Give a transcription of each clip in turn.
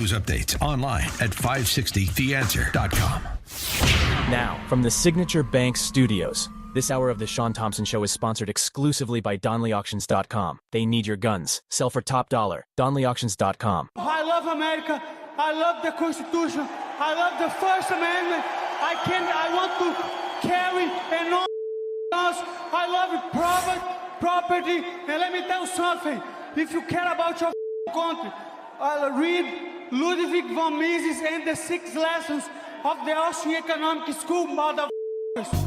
News updates online at 560theanswer.com. Now, from the Signature Bank Studios, this hour of the Shaun Thompson Show is sponsored exclusively by DonleyAuctions.com. They need your guns. Sell for top dollar. DonleyAuctions.com. I love America. I love the Constitution. I love the First Amendment. I want to carry and all else. I love property. And let me tell you something. If you care about your country, read Ludwig von Mises and the 6 lessons of the Austrian Economic School, motherfuckers.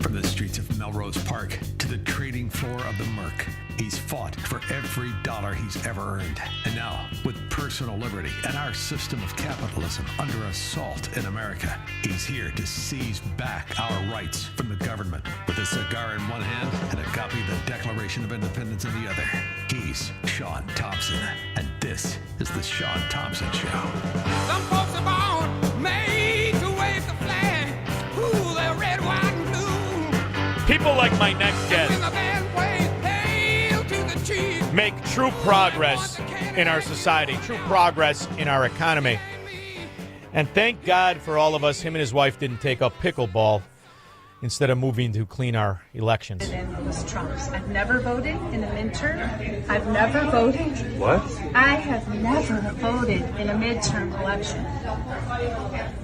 From the streets of Melrose Park to the trading floor of the Merc, he's fought for every dollar he's ever earned. And now, with personal liberty and our system of capitalism under assault in America, he's here to seize back our rights from the government. With a cigar in one hand and a copy of the Declaration of Independence in the other, he's Shaun Thompson. And this is the Shaun Thompson Show. Some folks are born made to wave the flag. Ooh, they're red, white, and blue. People like my next guest make true progress in our society, true progress in our economy. And thank God for all of us, him and his wife didn't take up pickleball instead of moving to clean our elections. And it was Trump's. I've never voted in a midterm. I've never voted. What? I have never voted in a midterm election.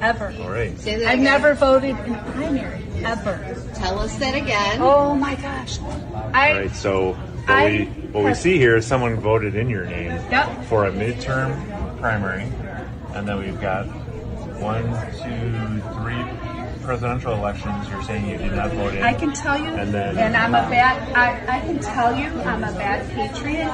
Ever. All right. I've never voted in a primary. Ever. Tell us that again. Oh my gosh. All right, so what we see here is someone voted in your name for a midterm primary, and then we've got 1, 2, 3 presidential elections. You're saying you did not vote in. I can tell you, and I'm a bad. I can tell you, I'm a bad patriot.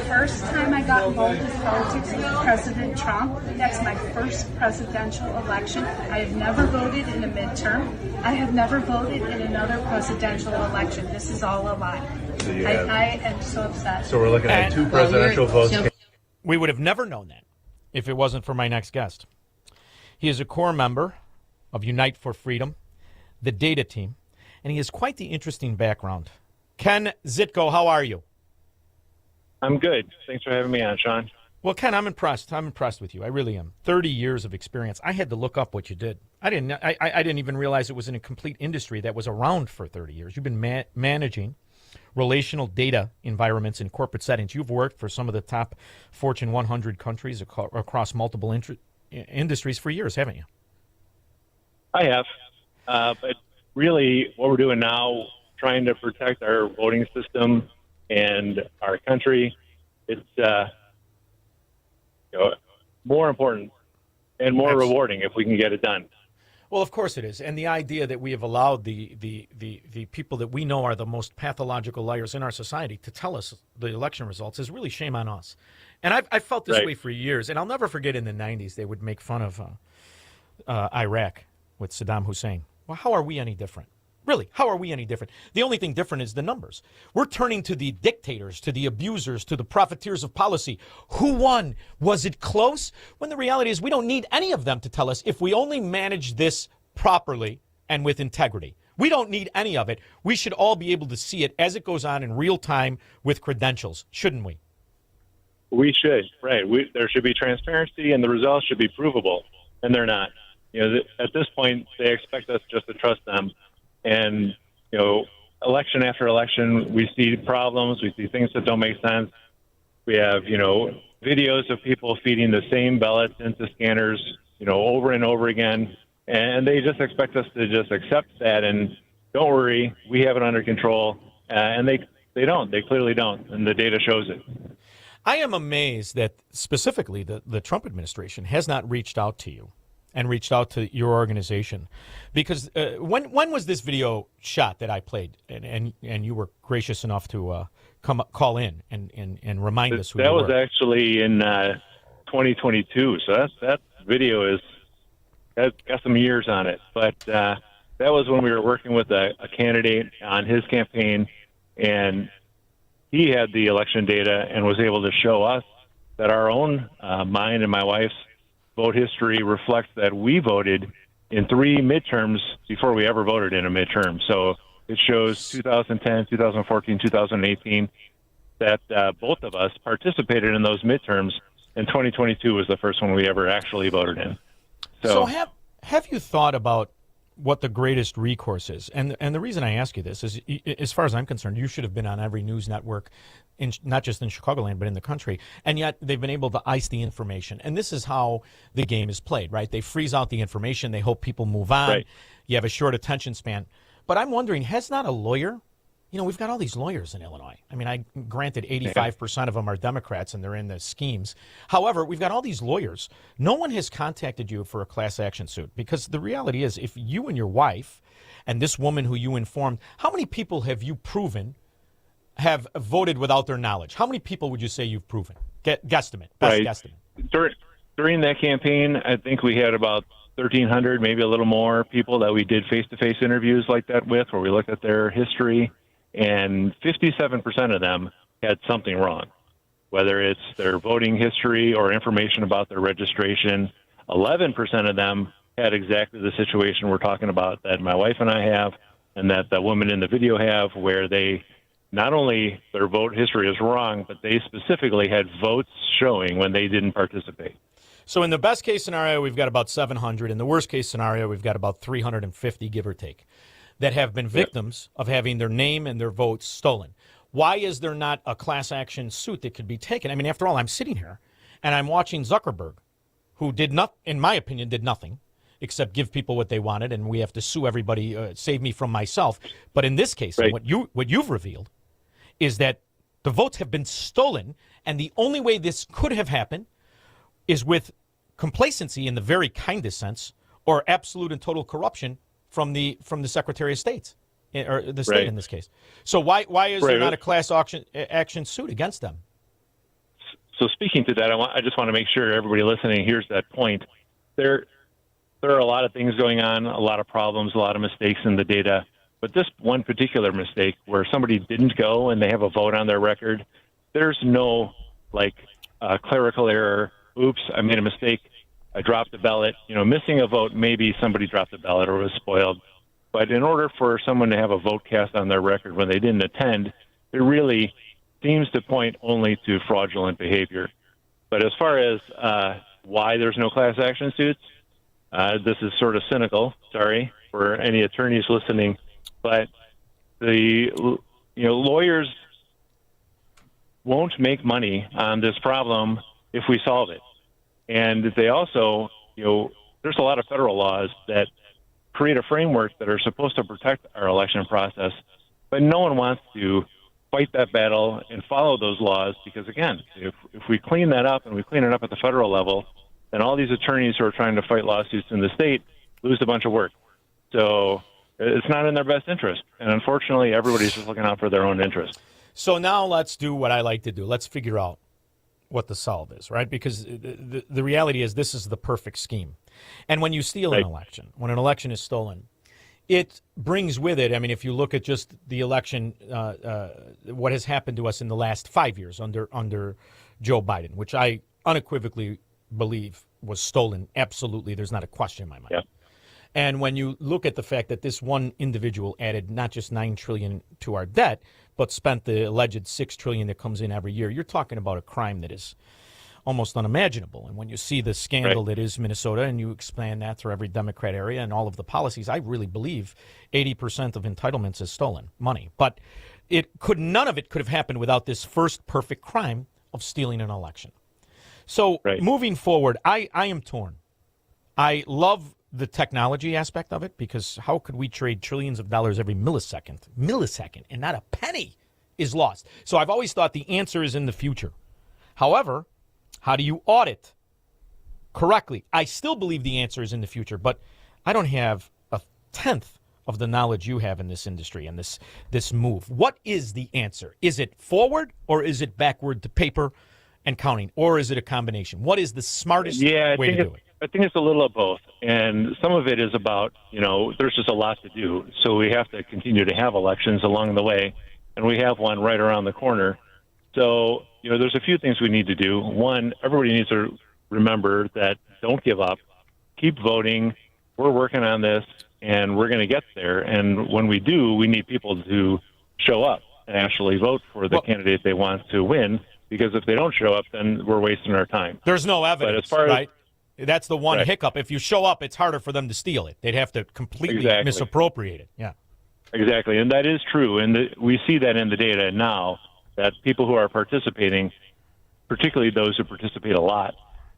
First time I got involved in politics was President Trump. That's my first presidential election. I have never voted in a midterm. I have never voted in another presidential election. This is all a lie. So I am so upset. So we're looking at 2 presidential votes. We would have never known that if it wasn't for my next guest. He is a core member of Unite4Freedom, the data team, and he has quite the interesting background. Ken Zitko, how are you? I'm good. Thanks for having me on, Shaun. Well, Ken, I'm impressed. I'm impressed with you. I really am. 30 years of experience. I had to look up what you did. I didn't even realize it was in a complete industry that was around for 30 years. You've been managing relational data environments in corporate settings. You've worked for some of the top Fortune 100 countries across multiple industries for years, haven't you? I have. But really what we're doing now, trying to protect our voting system and our country, it's more important and more rewarding if we can get it done. Well, of course it is. And the idea that we have allowed the people that we know are the most pathological liars in our society to tell us the election results is really shame on us. And I've felt this way for years. And I'll never forget in the 90s they would make fun of Iraq with Saddam Hussein. Well, how are we any different? Really, how are we any different? The only thing different is the numbers. We're turning to the dictators, to the abusers, to the profiteers of policy. Who won? Was it close? When the reality is we don't need any of them to tell us if we only manage this properly and with integrity. We don't need any of it. We should all be able to see it as it goes on in real time with credentials, shouldn't we? We should, right. There should be transparency and the results should be provable, and they're not. At this point, they expect us just to trust them. And, election after election, we see problems. We see things that don't make sense. We have, videos of people feeding the same ballots into scanners, over and over again. And they just expect us to just accept that. And don't worry, we have it under control. And they don't. They clearly don't. And the data shows it. I am amazed that specifically the Trump administration has not reached out to you and reached out to your organization, because when was this video shot that I played, and you were gracious enough to call in and remind us who you were? That was actually in 2022, so that video has got some years on it. But that was when we were working with a candidate on his campaign, and he had the election data and was able to show us that our own mine and my wife's vote history reflects that we voted in 3 midterms before we ever voted in a midterm. So it shows 2010, 2014, 2018 that both of us participated in those midterms and 2022 was the first one we ever actually voted in. So have you thought about what the greatest recourse is? And the reason I ask you this is, as far as I'm concerned, you should have been on every news network, not just in Chicagoland, but in the country. And yet they've been able to ice the information. And this is how the game is played, right? They freeze out the information. They hope people move on. Right. You have a short attention span. But I'm wondering, has not a lawyer, we've got all these lawyers in Illinois. I mean, granted 85% of them are Democrats and they're in the schemes. However, we've got all these lawyers. No one has contacted you for a class action suit, because the reality is, if you and your wife and this woman who you informed, how many people have you proven have voted without their knowledge? How many people would you say you've proven? Guesstimate, best guesstimate. During that campaign, I think we had about 1,300, maybe a little more people that we did face-to-face interviews like that with, where we looked at their history. And 57% of them had something wrong, whether it's their voting history or information about their registration. 11% of them had exactly the situation we're talking about that my wife and I have, and that the woman in the video have, where they not only their vote history is wrong, but they specifically had votes showing when they didn't participate. So in the best case scenario, we've got about 700. In the worst case scenario, we've got about 350, give or take, that have been victims of having their name and their votes stolen. Why is there not a class action suit that could be taken? I mean, after all, I'm sitting here and I'm watching Zuckerberg, who in my opinion, did nothing except give people what they wanted, and we have to sue everybody, save me from myself. But in this case, right. what you've revealed is that the votes have been stolen, and the only way this could have happened is with complacency in the very kindest sense, or absolute and total corruption from the Secretary of State, or the state in this case. So why is there not a class action suit against them? So speaking to that, I just want to make sure everybody listening hears that point. There are a lot of things going on, a lot of problems, a lot of mistakes in the data. But this one particular mistake where somebody didn't go and they have a vote on their record, there's no clerical error. Oops, I made a mistake. I dropped the ballot. Missing a vote, maybe somebody dropped the ballot or was spoiled. But in order for someone to have a vote cast on their record when they didn't attend, it really seems to point only to fraudulent behavior. But as far as why there's no class action suits, this is sort of cynical, sorry, for any attorneys listening, but the lawyers won't make money on this problem if we solve it. And they also, there's a lot of federal laws that create a framework that are supposed to protect our election process, but no one wants to fight that battle and follow those laws because, again, if we clean that up and we clean it up at the federal level, then all these attorneys who are trying to fight lawsuits in the state lose a bunch of work. So it's not in their best interest. And unfortunately, everybody's just looking out for their own interest. So now let's do what I like to do. Let's figure out what the solve is, right? Because the reality is this is the perfect scheme. And when you steal an election, when an election is stolen, it brings with it, I mean, if you look at just the election, what has happened to us in the last 5 years under Joe Biden, which I unequivocally believe was stolen. Absolutely. There's not a question in my mind. Yeah. And when you look at the fact that this one individual added not just $9 trillion to our debt, but spent the alleged $6 trillion that comes in every year, you're talking about a crime that is almost unimaginable. And when you see the scandal that is Minnesota and you expand that through every Democrat area and all of the policies, I really believe 80% of entitlements is stolen money. But none of it could have happened without this first perfect crime of stealing an election. So moving forward, I am torn. I love the technology aspect of it, because how could we trade trillions of dollars every millisecond, and not a penny is lost? So I've always thought the answer is in the future. However, how do you audit correctly? I still believe the answer is in the future, but I don't have a tenth of the knowledge you have in this industry and this move. What is the answer? Is it forward or is it backward to paper and counting, or is it a combination? What is the smartest way to do it? I think it's a little of both. And some of it is about, there's just a lot to do. So we have to continue to have elections along the way. And we have one right around the corner. So, there's a few things we need to do. One, everybody needs to remember that don't give up. Keep voting. We're working on this, and we're going to get there. And when we do, we need people to show up and actually vote for the candidate they want to win, because if they don't show up, then we're wasting our time. There's no evidence, but as far as, right? That's the one right. hiccup. If you show up, it's harder for them to steal it. They'd have to completely misappropriate it. Yeah. Exactly, and that is true, and we see that in the data now, that people who are participating, particularly those who participate a lot,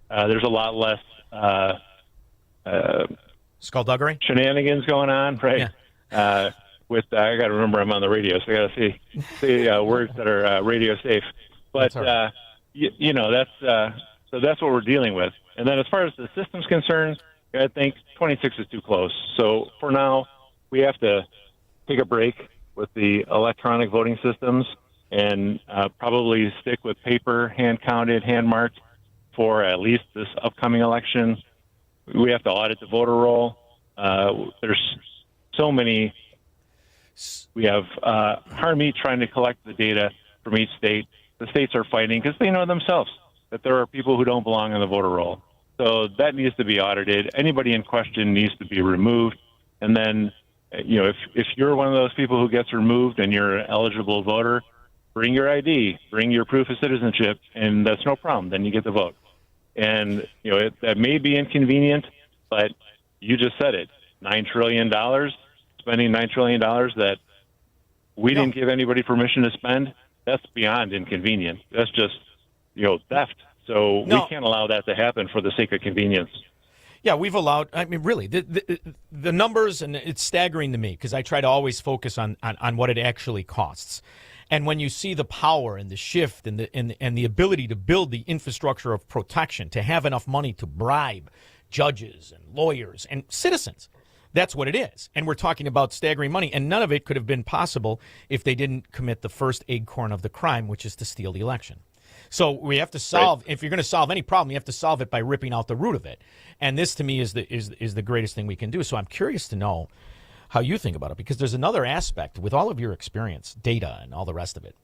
there's a lot less skullduggery, shenanigans going on, right? Yeah. I got to remember I'm on the radio, so I got to say words that are radio safe. But so that's what we're dealing with. And then as far as the system's concerned, I think 26 is too close. So for now, we have to take a break with the electronic voting systems and probably stick with paper, hand-counted, hand-marked for at least this upcoming election. We have to audit the voter roll. There's so many. We have Harmeet trying to collect the data from each state. The states are fighting because they know themselves that there are people who don't belong in the voter roll. So that needs to be audited. Anybody in question needs to be removed. And then, if you're one of those people who gets removed and you're an eligible voter, bring your ID, bring your proof of citizenship, and that's no problem. Then you get the vote. And, that may be inconvenient, but you just said it. $9 trillion, spending $9 trillion that we didn't give anybody permission to spend, that's beyond inconvenient. That's just, theft. So we can't allow that to happen for the sake of convenience. Yeah, we've allowed, really, the numbers, and it's staggering to me because I try to always focus on what it actually costs. And when you see the power and the shift and the ability to build the infrastructure of protection, to have enough money to bribe judges and lawyers and citizens, that's what it is. And we're talking about staggering money, and none of it could have been possible if they didn't commit the first acorn of the crime, which is to steal the election. So we have to solve, if you're going to solve any problem, you have to solve it by ripping out the root of it. And this, to me, is the greatest thing we can do. So I'm curious to know how you think about it, because there's another aspect with all of your experience, data, and all the rest of it.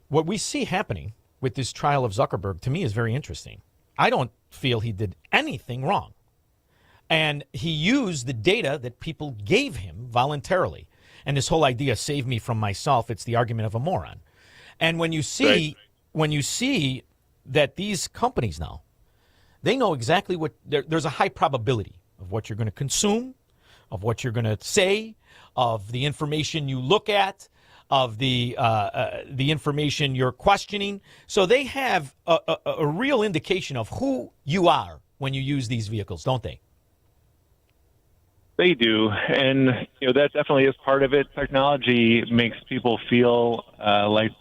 What we see happening with this trial of Zuckerberg, to me, is very interesting. I don't feel he did anything wrong. And he used the data that people gave him voluntarily. And this whole idea, save me from myself, it's the argument of a moron. And when you see that these companies now, they know exactly what, there's a high probability of what you're going to consume, of what you're going to say, of the information you look at, of the information you're questioning. So they have a real indication of who you are when you use these vehicles, don't they? They do, and that definitely is part of it. Technology makes people feel like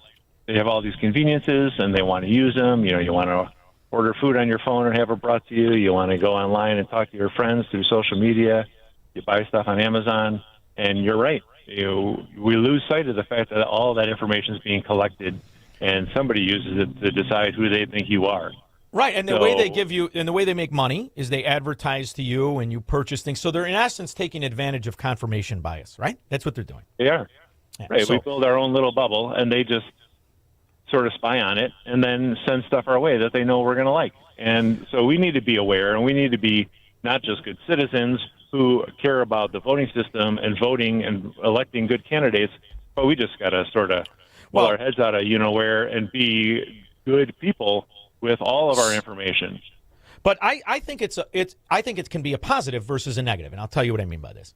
they have all these conveniences and they want to use them. You want to order food on your phone or have it brought to you. You want to go online and talk to your friends through social media. You buy stuff on Amazon, and you're right. We lose sight of the fact that all that information is being collected, and somebody uses it to decide who they think you are. Right, and the way they give you, and the way they make money is they advertise to you and you purchase things. So they're in essence taking advantage of confirmation bias, right? That's what they're doing. They are. Yeah, right, we build our own little bubble, and they just sort of spy on it and then send stuff our way that they know we're going to like. And so we need to be aware, and we need to be not just good citizens who care about the voting system and voting and electing good candidates, but we just got to sort of pull our heads out of where and be good people with all of our information. But I think I think it can be a positive versus a negative, and I'll tell you what I mean by this.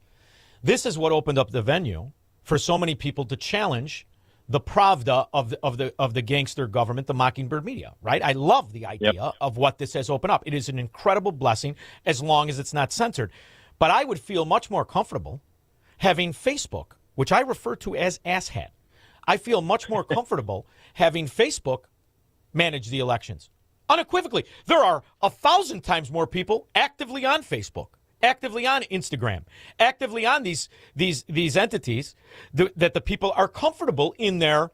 This is what opened up the venue for so many people to challenge the pravda of the gangster government, the Mockingbird media, right? I love the idea of what this has opened up. It is an incredible blessing as long as it's not censored. But I would feel much more comfortable having Facebook, which I refer to as asshat. I feel much more comfortable having Facebook manage the elections. Unequivocally, there are 1,000 times more people actively on Facebook, actively on Instagram, actively on these entities that the people are comfortable in their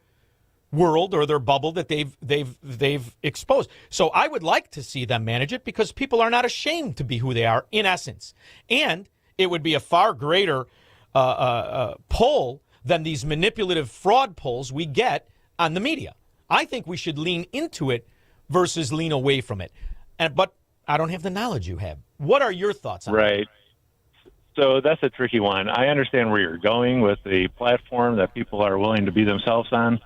world or their bubble that they've exposed. So I would like to see them manage it because people are not ashamed to be who they are in essence. And it would be a far greater pull than these manipulative fraud polls we get on the media. I think we should lean into it versus lean away from it. But I don't have the knowledge you have. What are your thoughts on that? Right. So that's a tricky one. I understand where you're going with the platform that people are willing to be themselves on.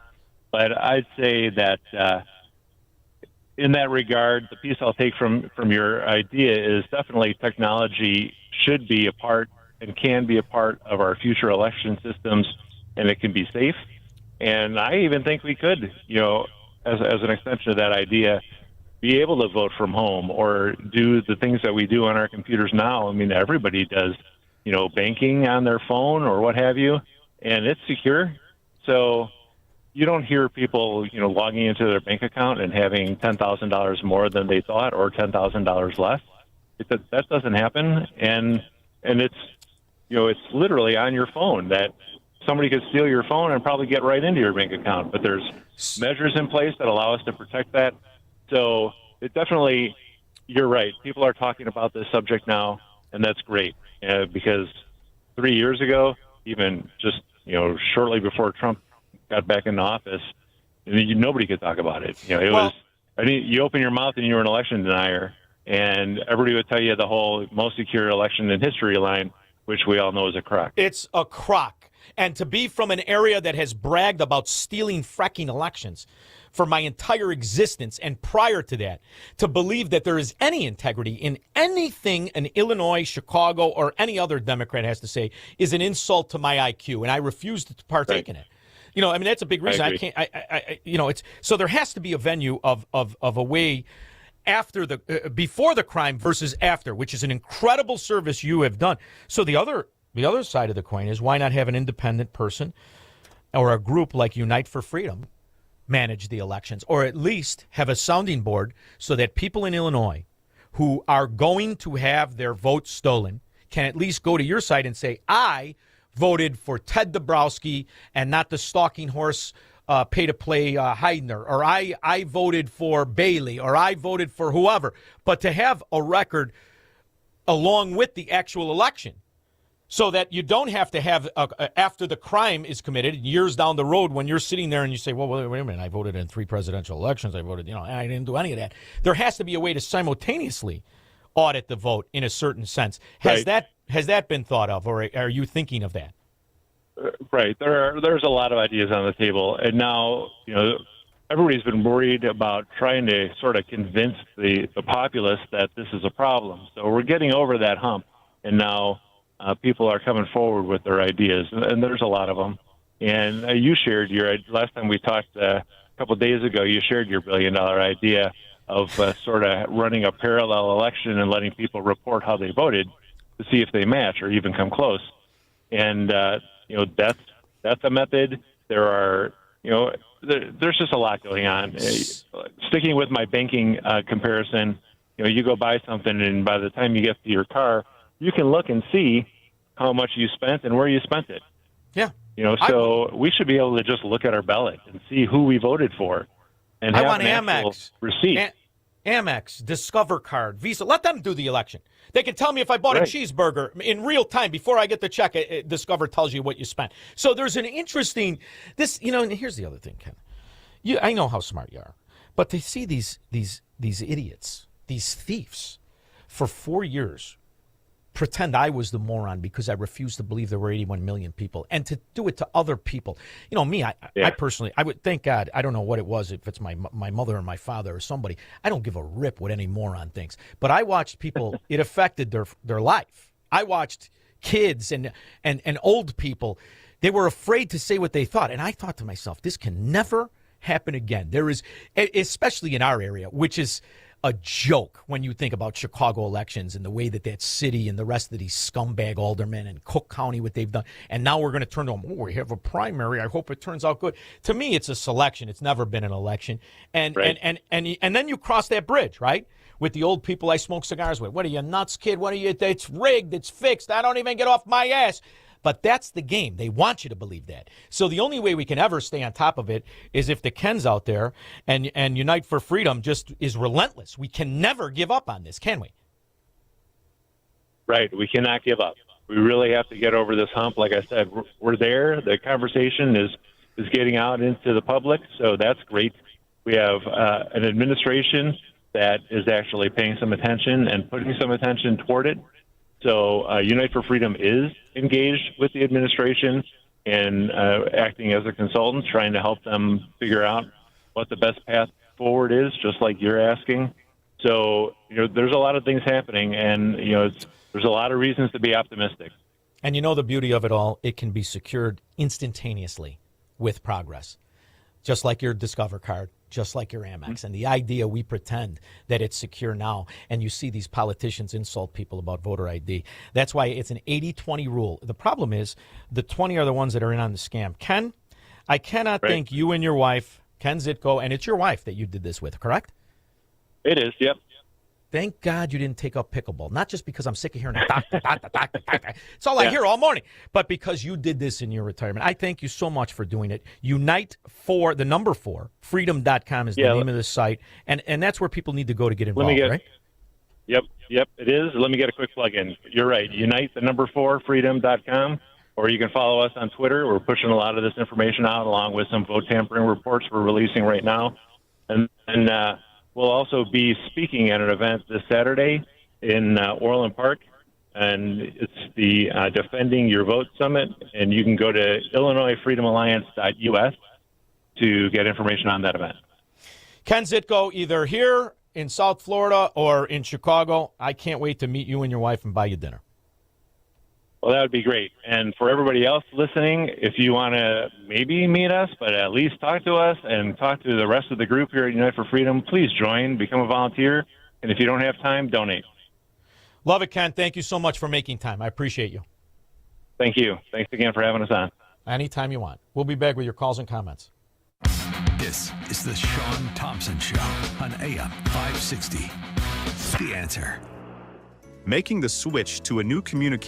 But I'd say that in that regard, the piece I'll take from your idea is definitely technology should be a part and can be a part of our future election systems, and it can be safe. And I even think we could, as an extension of that idea, be able to vote from home or do the things that we do on our computers now. I mean, everybody does, banking on their phone or what have you, and it's secure. So you don't hear people, logging into their bank account and having $10,000 more than they thought or $10,000 less. That doesn't happen, and it's it's literally on your phone that somebody could steal your phone and probably get right into your bank account. But there's measures in place that allow us to protect that. So it definitely, you're right. People are talking about this subject now, and that's great because 3 years ago, even just shortly before Trump got back into office, nobody could talk about it. You open your mouth and you were an election denier, and everybody would tell you the whole most secure election in history line, which we all know is a crock. It's a crock. And to be from an area that has bragged about stealing fracking elections for my entire existence, and prior to that, to believe that there is any integrity in anything an Illinois, Chicago, or any other Democrat has to say is an insult to my IQ, and I refuse to partake in it. That's a big reason. I can't. It's so there has to be a venue of a way after before the crime versus after, which is an incredible service you have done. So the other side of the coin is, why not have an independent person or a group like Unite4Freedom manage the elections, or at least have a sounding board so that people in Illinois who are going to have their votes stolen can at least go to your site and say, I voted for Ted Dabrowski and not the stalking horse pay-to-play Heidner, or I voted for Bailey, or I voted for whoever, but to have a record along with the actual election so that you don't have to have, after the crime is committed, years down the road, when you're sitting there and you say, well, wait a minute, I voted in 3 presidential elections, I voted, and I didn't do any of that. There has to be a way to simultaneously audit the vote in a certain sense. Has that been thought of, or are you thinking of that? Right. There's a lot of ideas on the table, and now everybody's been worried about trying to sort of convince the populace that this is a problem. So we're getting over that hump, and now people are coming forward with their ideas, and there's a lot of them. And you shared last time we talked a couple of days ago. You shared your $1 billion idea of sort of running a parallel election and letting people report how they voted to see if they match or even come close. And that's a method. There are there's just a lot going on. Sticking with my banking comparison, you go buy something, and by the time you get to your car, you can look and see how much you spent and where you spent it. Yeah. So we should be able to just look at our ballot and see who we voted for and have an actual receipt. Amex, Discover Card, Visa. Let them do the election. They can tell me if I bought a cheeseburger in real time before I get the check. Discover tells you what you spent. So there's an interesting and here's the other thing, Ken. I know how smart you are, but to see these idiots, these thieves, for 4 years pretend I was the moron because I refused to believe there were 81 million people, and to do it to other people. Me, I personally, I would, thank God, I don't know what it was, if it's my mother or my father or somebody. I don't give a rip what any moron thinks. But I watched people, it affected their life. I watched kids and old people. They were afraid to say what they thought. And I thought to myself, this can never happen again. There is, especially in our area, which is a joke when you think about Chicago elections and the way that city and the rest of these scumbag aldermen and Cook County, what they've done. And now we're going to turn to them, we have a primary. I hope it turns out good. To me, it's a selection. It's never been an election. And then you cross that bridge, right? With the old people I smoke cigars with. What are you, nuts, kid? What are you? It's rigged. It's fixed. I don't even get off my ass. But that's the game. They want you to believe that. So the only way we can ever stay on top of it is if the Kens out there and Unite4Freedom just is relentless. We can never give up on this, can we? Right. We cannot give up. We really have to get over this hump. Like I said, we're there. The conversation is getting out into the public, so that's great. We have an administration that is actually paying some attention and putting some attention toward it. So Unite4Freedom is engaged with the administration and acting as a consultant, trying to help them figure out what the best path forward is, just like you're asking. So, there's a lot of things happening, and, there's a lot of reasons to be optimistic. And the beauty of it all, it can be secured instantaneously with Progress, just like your Discover card, just like your Amex. And the idea we pretend that it's secure now, and you see these politicians insult people about voter ID. That's why it's an 80-20 rule. The problem is the 20 are the ones that are in on the scam. Ken, I cannot thank you and your wife, Ken Zitko, and it's your wife that you did this with, correct? It is, yep. Thank God you didn't take up pickleball. Not just because I'm sick of hearing it. It's all I hear all morning. But because you did this in your retirement. I thank you so much for doing it. Unite4, the number 4, freedom.com is the name of the site. And that's where people need to go to get involved, right? Yep, it is. Let me get a quick plug-in. You're right. Unite, the number 4, freedom.com. Or you can follow us on Twitter. We're pushing a lot of this information out, along with some vote tampering reports we're releasing right now. And we'll also be speaking at an event this Saturday in Orland Park, and it's the Defending Your Vote Summit, and you can go to IllinoisFreedomAlliance.us to get information on that event. Ken Zitko, either here in South Florida or in Chicago. I can't wait to meet you and your wife and buy you dinner. Well, that would be great. And for everybody else listening, if you want to maybe meet us, but at least talk to us and talk to the rest of the group here at Unite for Freedom, please join, become a volunteer. And if you don't have time, donate. Love it, Ken. Thank you so much for making time. I appreciate you. Thank you. Thanks again for having us on. Anytime you want. We'll be back with your calls and comments. This is the Shaun Thompson Show on AM 560. The Answer. Making the switch to a new communication